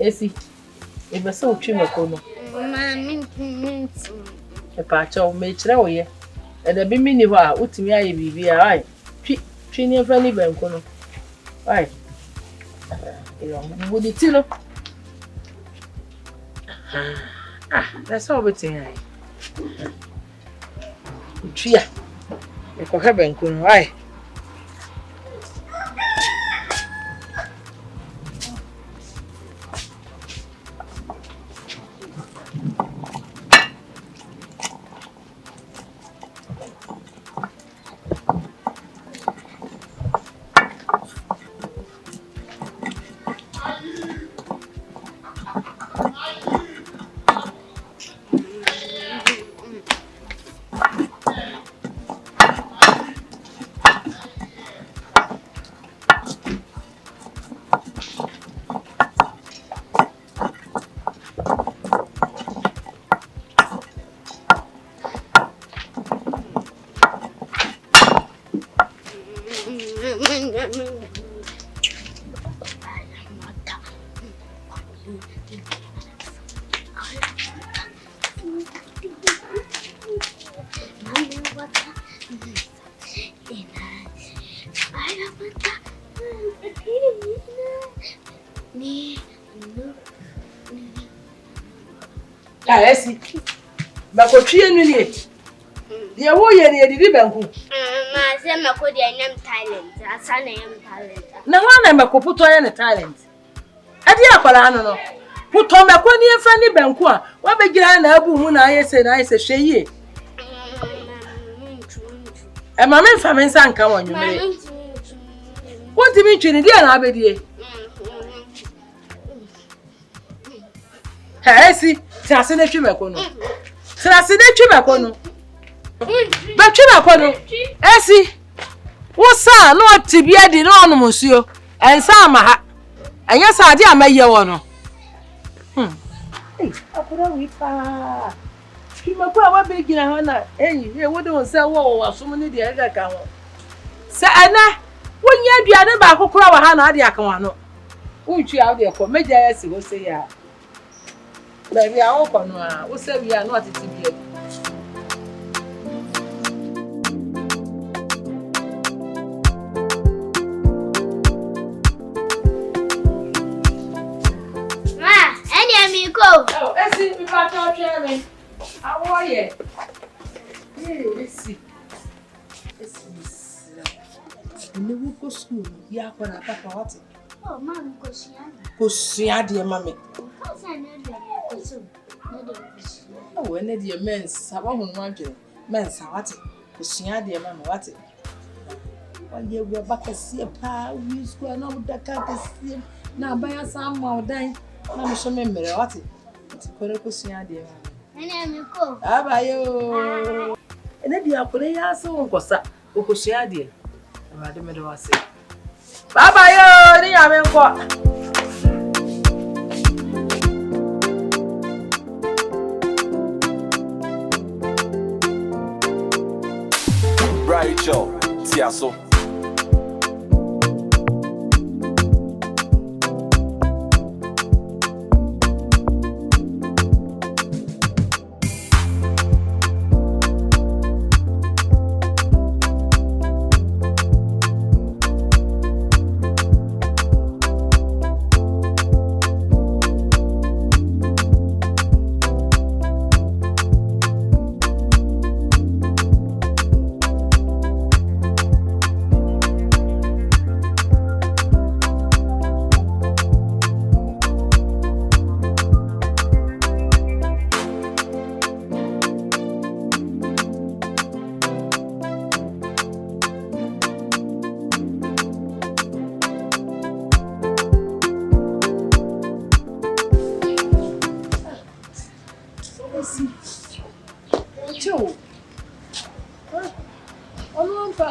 Esi, ebe so twi mako no. Ma mint. E pa cha o me kire wo ye. E da bi mini ho a utimi aye bibi a ai. Twi ni fa ni banko no. Ai. Yo, budi ti no. That's all we think ai. Twi a. E ko ha banko no, ai. Esi. Bakotwie enu ni. Ye wo ye ni edidi banku. Ma se makodi anyam talent. Asa na yam talent. Na wana makoputo ya ne talent. Adi akwala anu no. Puto makoni efa ni banku a, wa begira na abu mu na ayese hweye. E ma me fa me nsa nka wonyo mere. Wonti mi twini dia na abedie. Esi, sase na twi makono. Sase na twi makono. Ba twi makono. Esi. Wo sa no tibia di no ono musuo. Ensa ama ha. Anya sa ade amaye wo no. Akura wi pa. Twi makwa wa be gina ho na. E wo de won se wo wasom ni de ga ka ho. Se ana wonya aduane ba akokora wa ha na ade aka wa no. Untwi ade ko meja ya si wo se ya. Baby, I hope we say we are not TTB. Ma, any amigo. Oh, Esi, we got our chairman. How are you? Let's see. And then we go school. Yeah, for a papa what? Oh, Mom, Kosia, dear mammy. How's I know? Oh, when the men's, I won't want you. Men's, what? Kosia, dear mamma, what? One year we are back to see a pie, we square no that can't see him. Now buy us some more dime. Mamma, show me what? It's a Kosia, dear mammy. Any amigo. Ah, by you. And then the Apollo so was up. Kosia, dear. I don't know what I say. Bye bye, you. I'm in court. Rachel, Tiaso.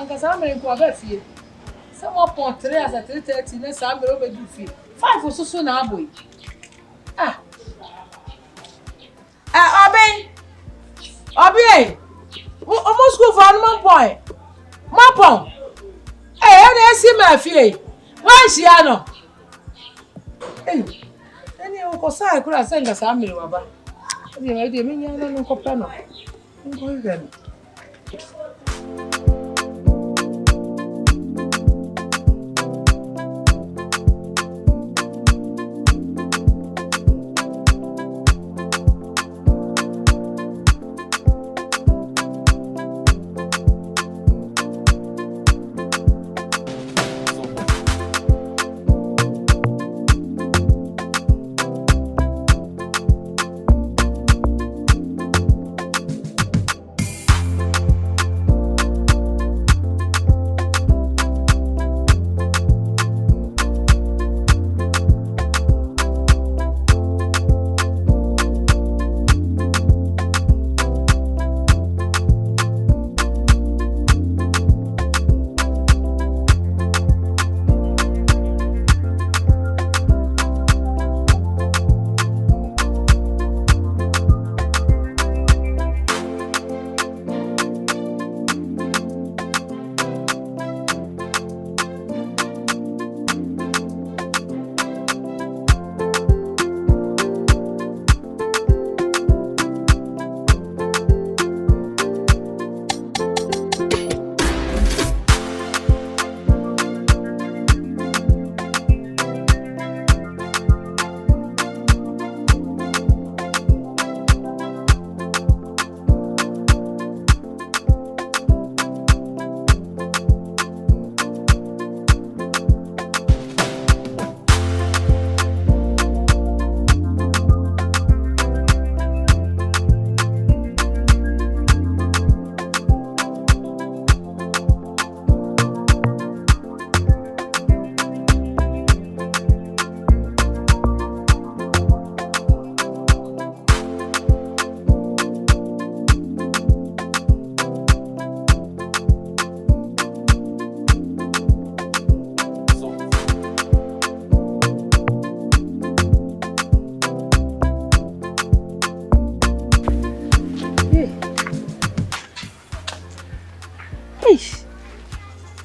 ankasa me nko abafie. Some upon 3 as at 3:30 na some over do fee. 5 so na aboy. Obi. Almost go for one boy. Mapon. Na see my fie. Why she ano? Any o ko sai kura senga sa mere baba. Dey me nya no ko pa no. Ngo igen.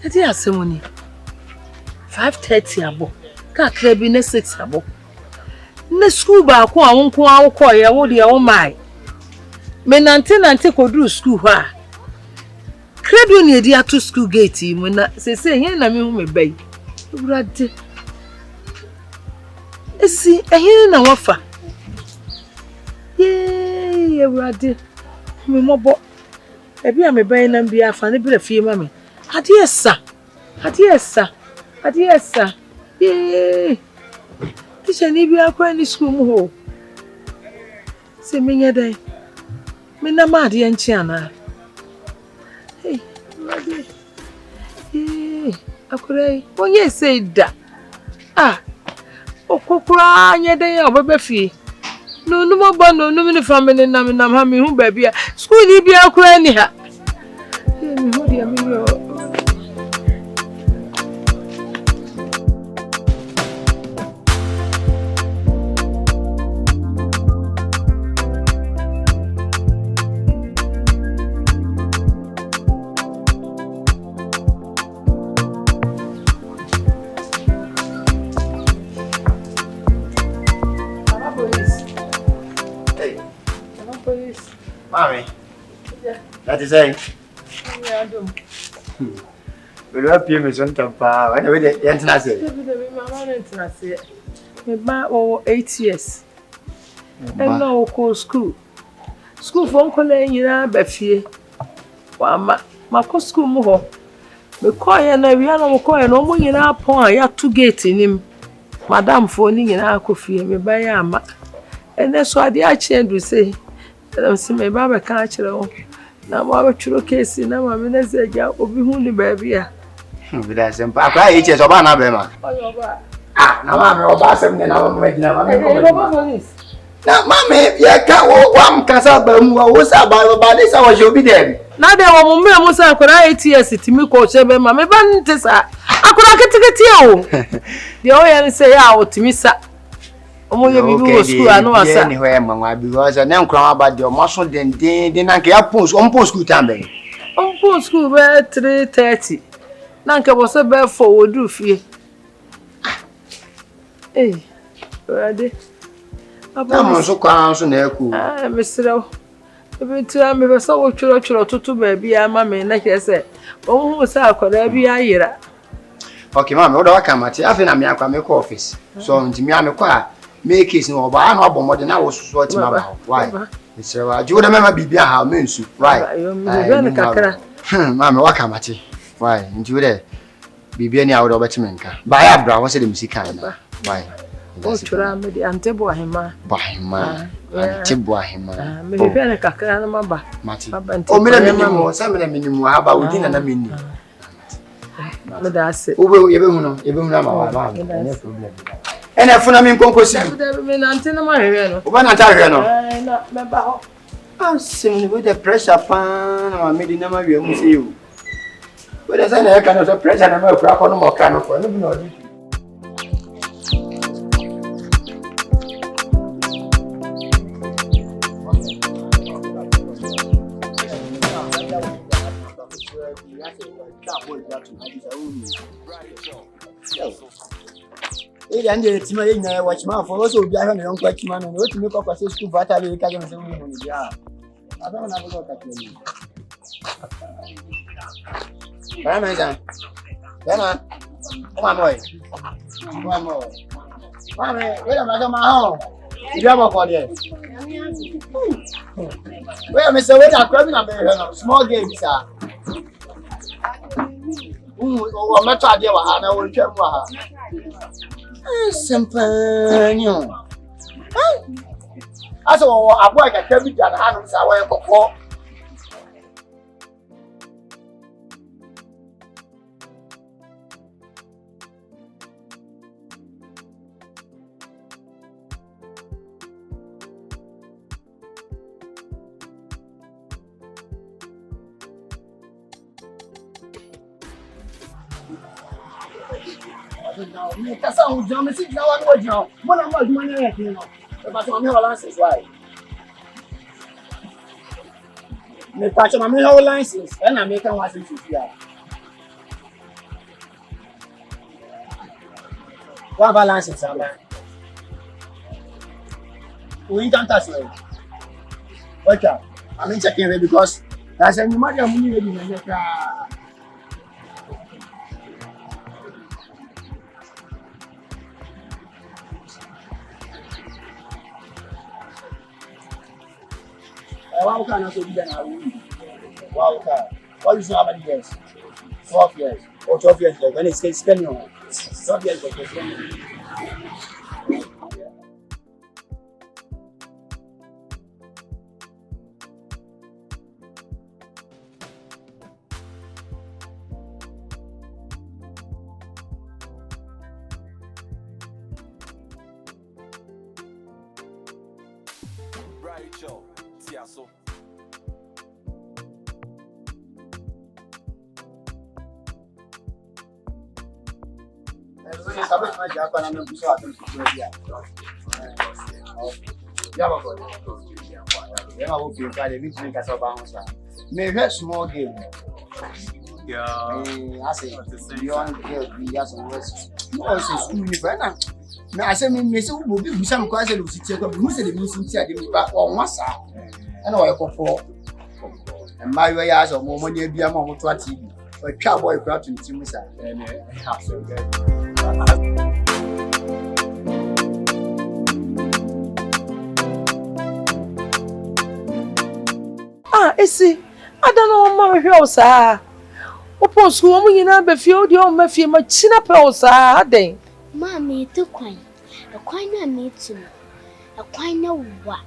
Ati asemoni 5:30 abo ka krabi na 6 abo na school ba ko awonko awko ye wo de wo mai me nante koduru school ha krabi ni edi ato school gate mu na sese hen na me hu me bai urade esi hen na wafa ye urade me mobo ebi a me bai na bia fa ne bra fie ma me Adiesa. Teacher ni bi akwa ni school mu ho. Se menye dai. Me na ma de nchi ana. Hey, Rade. Akure, wonye say da. Okokura anye dai obebe fie. No mo ba no mi family nam ha me hu ba bia. School ni bi akwa ni ha. Me hu dia me yo. Mommy. Yeah. That is it. Yeah, I do. Will you pay me some temper? When we the international. Me ba 8 years. And no go school. School for uncle nyina ba fie. Wa ma ko school mu ho. Me call ye na wi na mo call ye no mo nyina pon a ya to gate nim. Madam fo ni nyina ko fie me ba ya ama. Ene so ade a chendu say. I'm saying my baba can't chill. Now, my true case, now I'm in a zega, obi huni baby. With that simple, I cry each as a banana. Oh, now I'm a bassam, then I'm making a police. Na mama ya ka wa mkasa ba mu wo sa ba de sa wo je obi dem. Na de wo mu mu sa akora ATS timi ko chebe ma me ba nte sa. Akora ketekete o. De o ya se ya o timi sa. Omo ye bibi wo school anu asa. Ni ho e mama because na nkran ba de o mo so den na nke ya post on post school tambe. On post school be 3:30. Na nke bo se be for wodu fie. Eh. Ready? Na mo so kwa so na eku. Mesrew. Ebitu a me be so wo tworo tutu ba bia ma me na kese. O hu sa akora bia yira. Okay, mama, oda waka mate. Afi na me akwa me ko office. So ntimi a me kwa make case no ba na obomode na wo so ti ma ba. Why? Mesrew a ju da mama bibia ha me nsu. Right. Mama waka mate. Why? Nju de bibia ni a wo do beti menka. Ba ya bra wo se de musika na. Why? O chura me di antebo ahima. Bahima. Antebo ahima. Me bibia na kakra na maba. Mate. O me na minimu, sa me na minimu ha ba odi na mini. Me da se. Ube yebe hu na ma wa. No problem. Ena funa mi nkonkosi. Me na ante na ma hwe no. Oba na ta hwe no. Na me ba ho. Sim with the pressure pan na me di na ma wi amu se yo. We dey say na e ka no so pressure na ma kura ko no mo ka no ko no bi na odi. And the Timaya watchman for also be having a young watchman and what to make up a school battle. You can't say, I don't have a look at you. Ramazan, one more. Wait a minute, my home. You have a body. Where Mr. Wait, I'm grabbing a small game, sir. I'm not trying to I will tell her. Simple. I saw a boy can tell me that hands away before. That's how we jump. See, now I know now. What am I doing here? But I'm here license, why? Me patch my whole license, and I'm making license here. What about license, man? We can't touch it. Okay, I'm checking it because that's a new money. I'm moving in the Wow, can I say that? Wow, what is how many years? 12 years. Or 12 years ago. When it's spending on 12 years ago. Rachel, Tiaso. Maybe small game. Yeah, I say, young girl, we have some words. Also, school, I say, me, so will be some question of situation, who said the missing said the back on one side. And I go for and my way as a moment, be a moment to a TV. But cowboy crowd in Timisa. Esi, I don't know my house. Upon school, you know, be few the old Mafia, my chin up house. Then, Mammy, too quite. A quite not me too. A quite no what.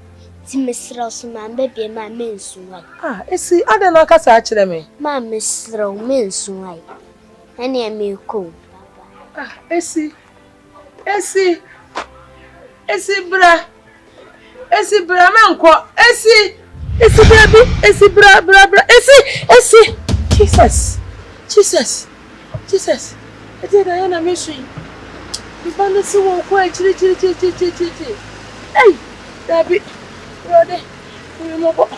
Miss Rossman, baby, and my men soon like. Esi, I don't know, cause actually me. Mammy, throw men soon like. And near me cool. Esi, bra. Esi bramenko. Esi brabi. Esi bra. Esi. Jesus. Ede da yana mesu. Ibanda si wo kwa chiri. Hey, Dabi. Brother. Humobo.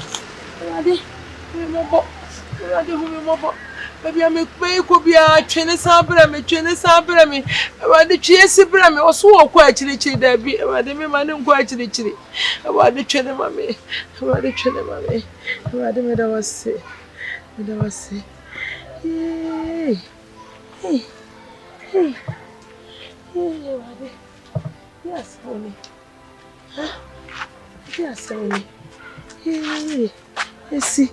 Baby, I make pay could be a Chinese sabra me. About the cheesy brammy or so quite chilly, Debbie. About the man quite chilly. About the channel, mammy. About the matter was say. Hey. Yes, honey. Yes, honey. Hey, see.